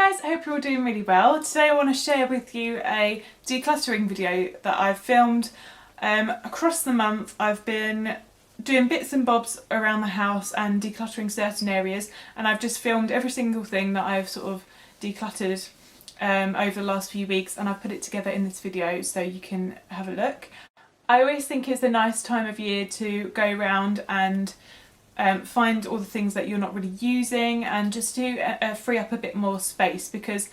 guys, I hope you're all doing really well. Today I want to share with you a decluttering video that I've filmed across the month. I've been doing bits and bobs around the house and decluttering certain areas, and I've just filmed every single thing that I've sort of decluttered over the last few weeks, and I've put it together in this video so you can have a look. I always think it's a nice time of year to go around and find all the things that you're not really using and just to free up a bit more space, because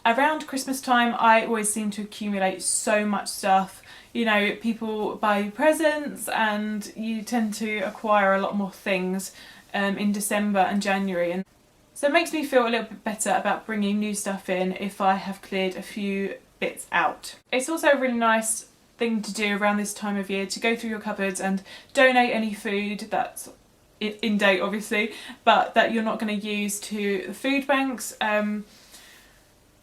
around Christmas time I always seem to accumulate so much stuff. You know, people buy you presents and you tend to acquire a lot more things in December and January, and so it makes me feel a little bit better about bringing new stuff in if I have cleared a few bits out. It's also a really nice thing to do around this time of year, to go through your cupboards and donate any food that's in date, obviously, but that you're not going to use, to the food banks, and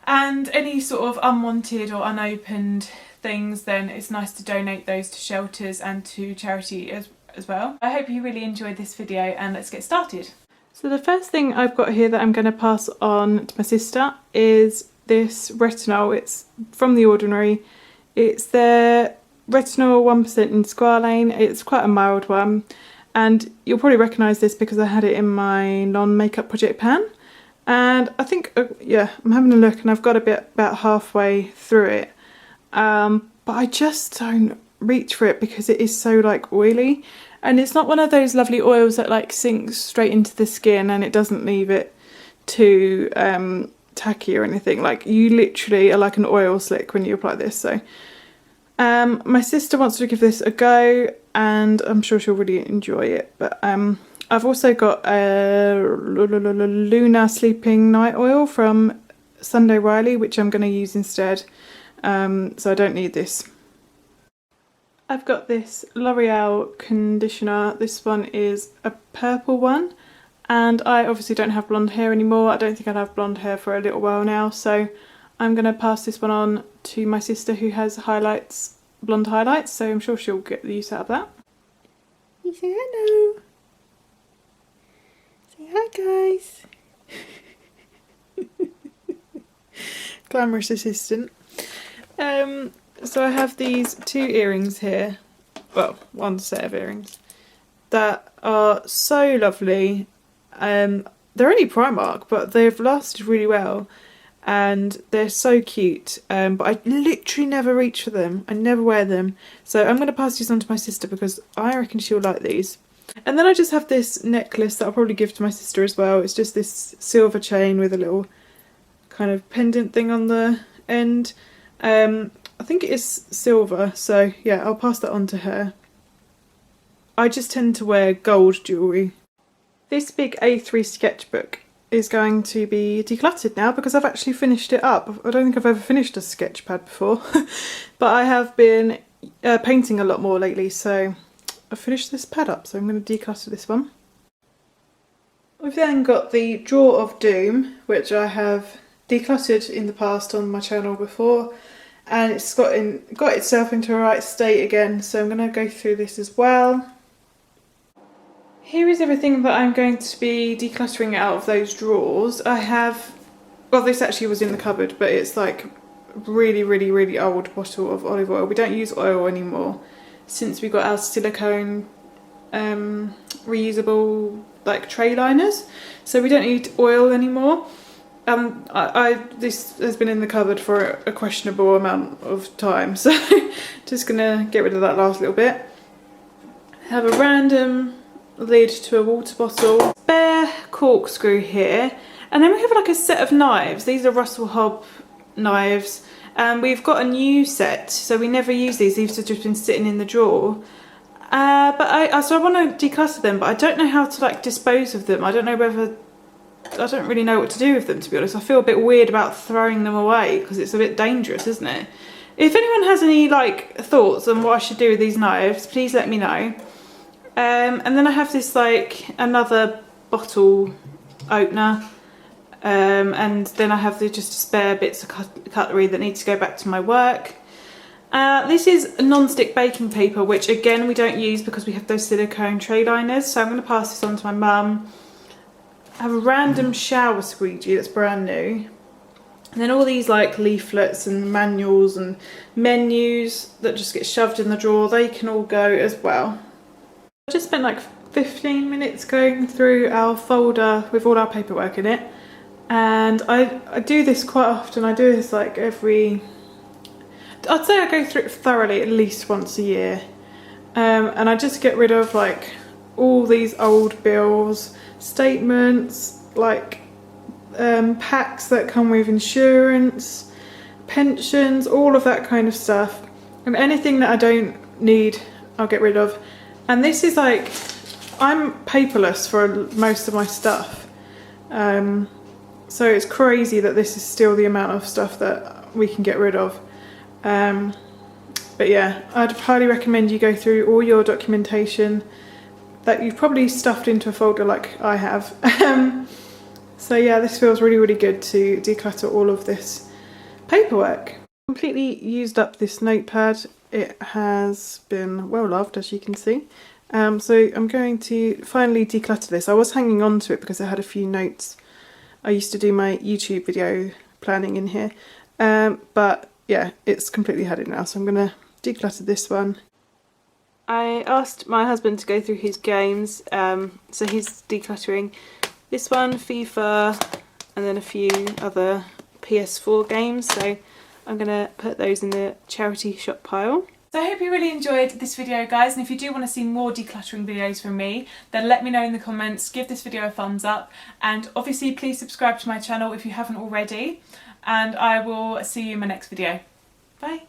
any sort of unwanted or unopened things, then it's nice to donate those to shelters and to charity as well. I hope you really enjoyed this video, and let's get started. So the first thing I've got here that I'm going to pass on to my sister is this retinol. It's from The Ordinary. It's their retinol 1% in squalane. It's quite a mild one, and you'll probably recognise this because I had it in my non-makeup project pan. And I think, yeah, I'm having a look and I've got about halfway through it. But I just don't reach for it because it is so like oily. And it's not one of those lovely oils that like sinks straight into the skin and it doesn't leave it too tacky or anything. Like, you literally are like an oil slick when you apply this. So my sister wants to give this a go, and I'm sure she'll really enjoy it. But I've also got a Luna Sleeping Night Oil from Sunday Riley, which I'm going to use instead, so I don't need this. I've got this L'Oreal conditioner. This one is a purple one, and I obviously don't have blonde hair anymore. I don't think I'll have blonde hair for a little while now, so I'm going to pass this one on to my sister who has highlights, blonde highlights, so I'm sure she'll get the use out of that. You say hello. Say hi, guys. Glamorous assistant. So I have these two earrings here, well, one set of earrings, that are so lovely. They're only Primark, but they've lasted really well. And they're so cute, but I literally never reach for them. I never wear them. So I'm going to pass these on to my sister because I reckon she'll like these. And then I just have this necklace that I'll probably give to my sister as well. It's just this silver chain with a little kind of pendant thing on the end. I think it is silver, so yeah, I'll pass that on to her. I just tend to wear gold jewellery. This big A3 sketchbook is going to be decluttered now because I've actually finished it up. I don't think I've ever finished a sketch pad before, but I have been painting a lot more lately, so I've finished this pad up, so I'm going to declutter this one. We've then got the Drawer of Doom, which I have decluttered in the past on my channel before, and it's got itself into a right state again, so I'm going to go through this as well. Here is everything that I'm going to be decluttering out of those drawers. I have, well, this actually was in the cupboard, but it's like really old bottle of olive oil. We don't use oil anymore since we got our silicone reusable like tray liners, so we don't need oil anymore. This has been in the cupboard for a questionable amount of time, so just gonna get rid of that last little bit. Have a random lid to a water bottle, spare corkscrew here, and then we have like a set of knives. These are Russell Hobb knives, and we've got a new set, so we never use these. These have just been sitting in the drawer. So I want to declutter them, but I don't know how to like dispose of them. I don't really know what to do with them, to be honest. I feel a bit weird about throwing them away because it's a bit dangerous, isn't it? If anyone has any like thoughts on what I should do with these knives, please let me know. And then I have this like another bottle opener, and then I have just spare bits of cutlery that need to go back to my work. This is non-stick baking paper, which again we don't use because we have those silicone tray liners, so I'm going to pass this on to my mum. I have a random shower squeegee that's brand new. And then all these like leaflets and manuals and menus that just get shoved in the drawer, they can all go as well. I just spent like 15 minutes going through our folder with all our paperwork in it, and I do this quite often. I do this like I'd say I go through it thoroughly at least once a year, and I just get rid of like all these old bills, statements, like packs that come with insurance, pensions, all of that kind of stuff, and anything that I don't need I'll get rid of. And this is like, I'm paperless for most of my stuff, so it's crazy that this is still the amount of stuff that we can get rid of. But yeah, I'd highly recommend you go through all your documentation that you've probably stuffed into a folder like I have. So yeah, this feels really, really good to declutter all of this paperwork. Completely used up this notepad. It has been well loved, as you can see. So I'm going to finally declutter this. I was hanging on to it because I had a few notes. I used to do my YouTube video planning in here. But yeah, it's completely had it now. So I'm going to declutter this one. I asked my husband to go through his games. So he's decluttering this one, FIFA, and then a few other PS4 games. So I'm going to put those in the charity shop pile. So I hope you really enjoyed this video, guys, and if you do want to see more decluttering videos from me, then let me know in the comments, give this video a thumbs up, and obviously please subscribe to my channel if you haven't already, and I will see you in my next video. Bye!